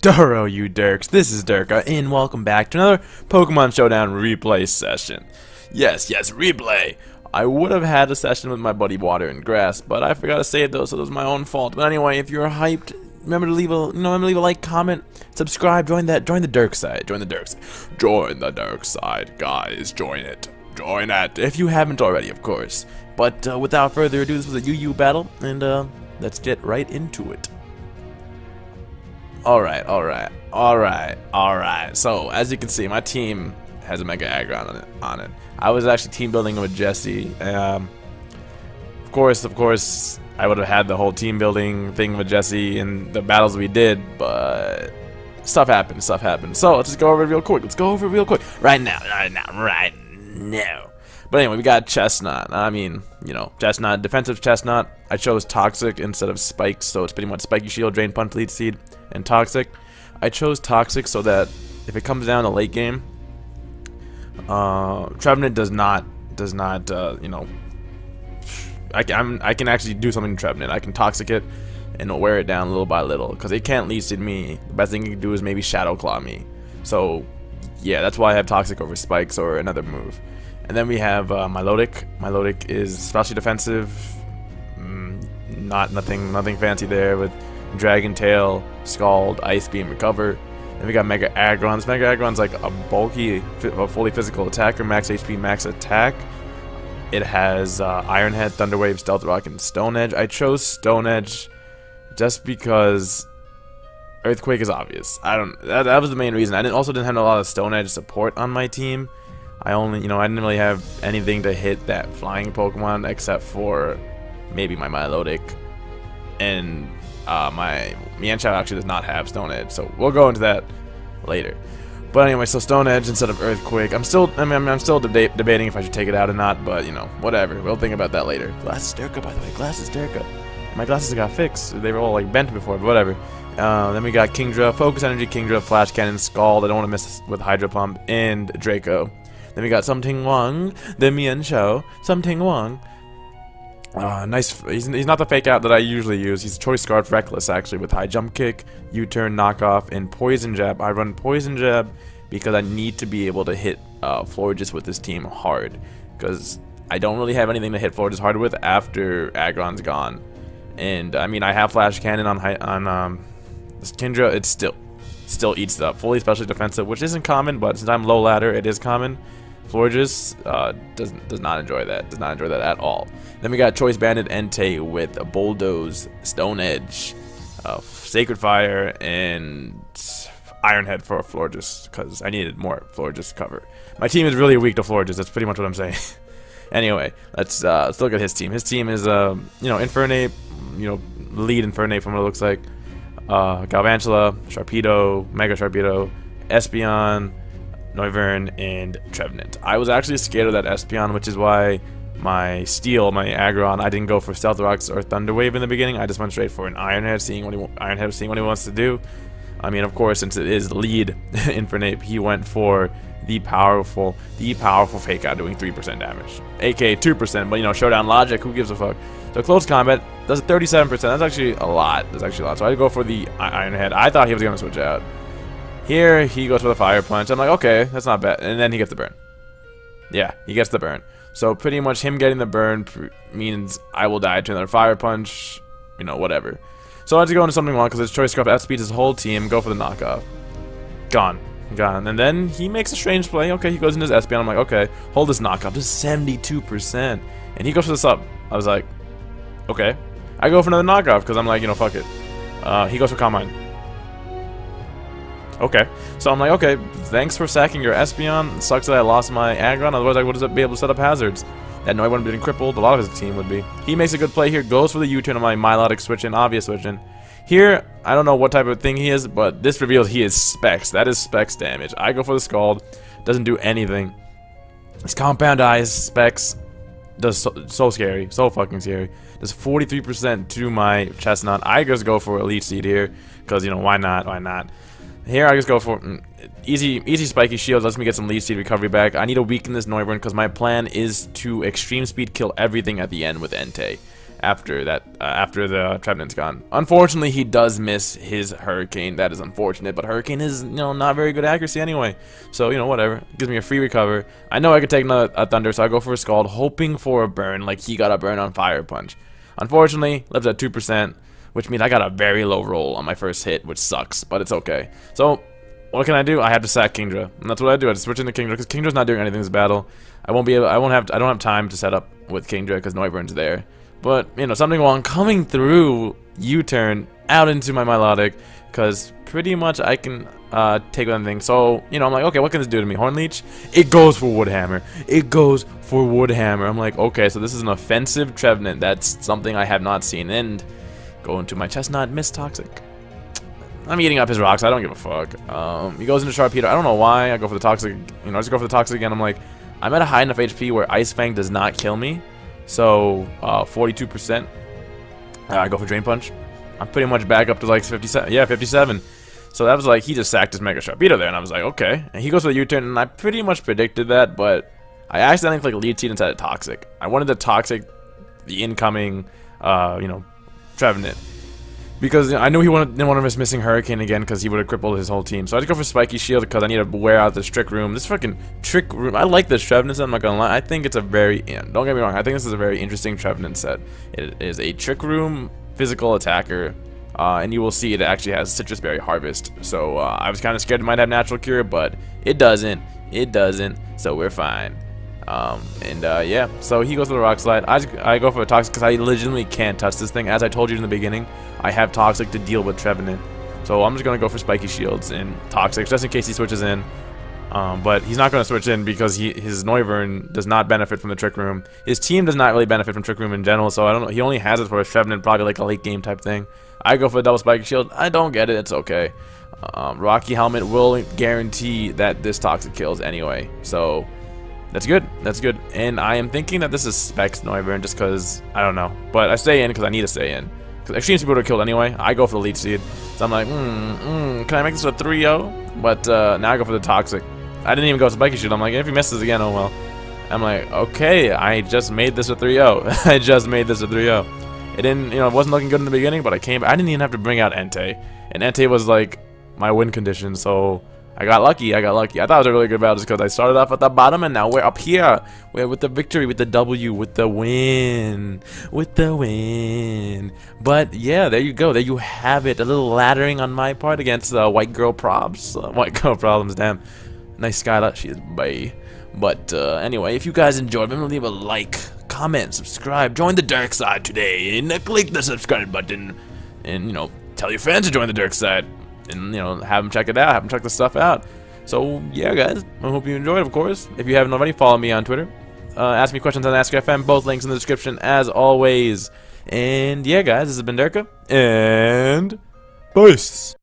Duro, you Dirks. This is Durka, and welcome back to another Pokemon Showdown replay session. Yes, replay. I would have had a session with my buddy Water and Grass, but I forgot to save those, so it was my own fault. But anyway, if you're hyped, remember to leave a like, comment, subscribe, join the Dirk side, join the dark side, guys. Join it, if you haven't already, of course. But without further ado, this was a UU battle, and let's get right into it. Alright. So, as you can see, my team has a Mega Aggron on it. I was actually team building with Jesse. Of course, I would have had the whole team building thing with Jesse and the battles we did, but stuff happened. So, let's just go over it real quick. Right now. But anyway, we got Chestnut. Chestnut, defensive Chestnut. I chose Toxic instead of Spikes, so it's pretty much Spiky Shield, Drain Punch, Lead Seed, and Toxic. I chose Toxic so that if it comes down to late game, Trevenant does not, I can actually do something to Trevenant. I can Toxic it and wear it down little by little, because it can't Lead Seed me. The best thing it can do is maybe Shadow Claw me. So, yeah, that's why I have Toxic over Spikes or another move. And then we have Milotic. Milotic is especially defensive. Nothing fancy there with Dragon Tail, Scald, Ice Beam, Recover. Then we got Mega Aggron. This Mega Aggron's like a bulky, fully physical attacker, max HP, max attack. It has Iron Head, Thunder Wave, Stealth Rock, and Stone Edge. I chose Stone Edge just because Earthquake is obvious. That was the main reason. I also didn't have a lot of Stone Edge support on my team. I didn't really have anything to hit that flying Pokemon except for maybe my Milotic, and my Mienshao actually does not have Stone Edge, so we'll go into that later. But anyway, so Stone Edge instead of Earthquake. I'm still debating if I should take it out or not, but whatever. We'll think about that later. Glasses Durka, by the way. Glasses Durka. My glasses got fixed. They were all like bent before, but whatever. Then we got Kingdra, Focus Energy, Kingdra, Flash Cannon, Scald. I don't want to miss with Hydro Pump, and Draco. Then we got Something Wong, the Mienshao, Something Wong. Nice. He's not the fake out that I usually use. He's Choice Scarf Reckless, actually, with High Jump Kick, U-Turn, Knockoff, and Poison Jab. I run Poison Jab because I need to be able to hit Florges with this team hard, because I don't really have anything to hit Florges hard with after Aggron's gone. And I have Flash Cannon on this Kingdra. It still eats up. Fully specially defensive, which isn't common, but since I'm low ladder, it is common. Florges does not enjoy that. Does not enjoy that at all. Then we got Choice Banded Entei with a Bulldoze, Stone Edge, Sacred Fire, and Iron Head for Florges, because I needed more Florges cover. My team is really weak to Florges. That's pretty much what I'm saying. Anyway, let's look at his team. His team is Infernape, lead Infernape from what it looks like. Galvantula, Sharpedo, Mega Sharpedo, Espeon, Noivern, and Trevenant. I was actually scared of that Espeon, which is why my Aggron, I didn't go for Stealth Rocks or Thunder Wave in the beginning. I just went straight for an Iron Head, seeing what he wants to do. Of course, since it is lead Infernape, he went for the powerful fake out, doing 3% damage, aka 2%. But Showdown logic, who gives a fuck? So close combat does 37%. That's actually a lot. So I go for the Iron Head. I thought he was gonna switch out. Here he goes for the Fire Punch. I'm like, okay, that's not bad. And then he gets the burn. Yeah, he gets the burn. So pretty much him getting the burn means I will die to another Fire Punch. Whatever. So I had to go into something wrong because his Choice Scarf outspeeds his whole team. Go for the knockoff. Gone. And then he makes a strange play. Okay, he goes into his Espeon. I'm like, okay, hold this knockoff. Just 72%. And he goes for the sub. I was like, okay. I go for another knockoff because I'm like, fuck it. He goes for Calm Mind. Okay, so I'm like, okay, thanks for sacking your Espeon. It sucks that I lost my Aggron, otherwise I would be able to set up hazards. That no, I wouldn't have been crippled. A lot of his team would be. He makes a good play here, goes for the U-turn on my Milotic switch-in, obvious switch-in. Here, I don't know what type of thing he is, but this reveals he is Specs. That is Specs damage. I go for the Scald, doesn't do anything. His Compound Eyes, Specs, does so scary, so fucking scary. Does 43% to my Chestnut. I just go for Elite Seed here, because, why not? Here I just go for easy Spiky Shield, lets me get some Lead Seed recovery back. I need to weaken this Noivern because my plan is to extreme speed kill everything at the end with Entei. after that, after the Trevenant's gone. Unfortunately, he does miss his Hurricane. That is unfortunate, but Hurricane is, not very good accuracy anyway. So, whatever. Gives me a free recover. I know I could take a Thunder, so I go for a Scald, hoping for a burn, like he got a burn on Fire Punch. Unfortunately, lives at 2%, which means I got a very low roll on my first hit, which sucks, but it's okay. So, what can I do? I have to sack Kingdra, and that's what I do. I just switch into Kingdra because Kingdra's not doing anything this battle. I don't have time to set up with Kingdra because Noivern's there. But, something while I'm coming through U-turn out into my Milotic, because pretty much I can take anything. So, I'm like, okay, what can this do to me? Horn Leech? It goes for Wood Hammer. It goes for Wood Hammer. I'm like, okay, so this is an offensive Trevenant. That's something I have not seen. And go into my Chestnut, miss Toxic. I'm eating up his rocks. I don't give a fuck. He goes into Sharpedo. I don't know why. I go for the Toxic. I just go for the Toxic again. I'm like, I'm at a high enough HP where Ice Fang does not kill me. So, 42%. I go for Drain Punch. I'm pretty much back up to like 57. Yeah, 57. So that was like, he just sacked his Mega Sharpedo there, and I was like, okay. And he goes for the U-turn, and I pretty much predicted that, but I accidentally clicked Lead Seed instead of Toxic. I wanted to Toxic the incoming, Trevenant. Because I knew he didn't want to miss missing Hurricane again because he would have crippled his whole team. So I just go for Spiky Shield because I need to wear out this Trick Room. This fucking Trick Room. I like this Trevenant set, I'm not going to lie. I think it's a very, don't get me wrong, I think this is a very interesting Trevenant set. It is a Trick Room physical attacker. And you will see it actually has Citrus Berry Harvest. So I was kind of scared it might have Natural Cure, but it doesn't. It doesn't. So we're fine. Yeah, so he goes for the Rock Slide. I go for a Toxic because I legitimately can't touch this thing. As I told you in the beginning, I have Toxic to deal with Trevenant. So I'm just going to go for Spiky Shields and Toxic just in case he switches in. But he's not going to switch in because his Noivern does not benefit from the Trick Room. His team does not really benefit from Trick Room in general, so I don't know. He only has it for his Trevenant, probably like a late game type thing. I go for a double Spiky Shield. I don't get it. It's okay. Rocky Helmet will guarantee that this Toxic kills anyway. So that's good. That's good. And I am thinking that this is Specs Noivern just because, I don't know. But I stay in because I need to stay in. Because Extreme Speed would have killed anyway. I go for the Leech Seed. So I'm like, can I make this a 3-0? But now I go for the Toxic. I didn't even go Spiky Shield. I'm like, if he misses again, oh well. I'm like, okay, I just made this a 3-0. I just made this a 3-0. It didn't, it wasn't looking good in the beginning, but I didn't even have to bring out Entei. And Entei was like my win condition, so I got lucky. I thought it was a really good battle just because I started off at the bottom and now we're up here. We're with the victory, with the W, with the win. With the win. But yeah, there you go. There you have it. A little laddering on my part against White Girl Probs. White Girl Problems, damn. Nice Skylar. She is bae. But anyway, if you guys enjoyed, remember to leave a like, comment, subscribe, join the dark side today, and click the subscribe button, and tell your friends to join the dark side, and have them check it out, have them check the stuff out. So yeah, guys, I hope you enjoyed. Of course, if you haven't already, follow me on Twitter. Ask me questions on AskFM. Both links in the description as always. And yeah, guys, this has been Derka, and peace.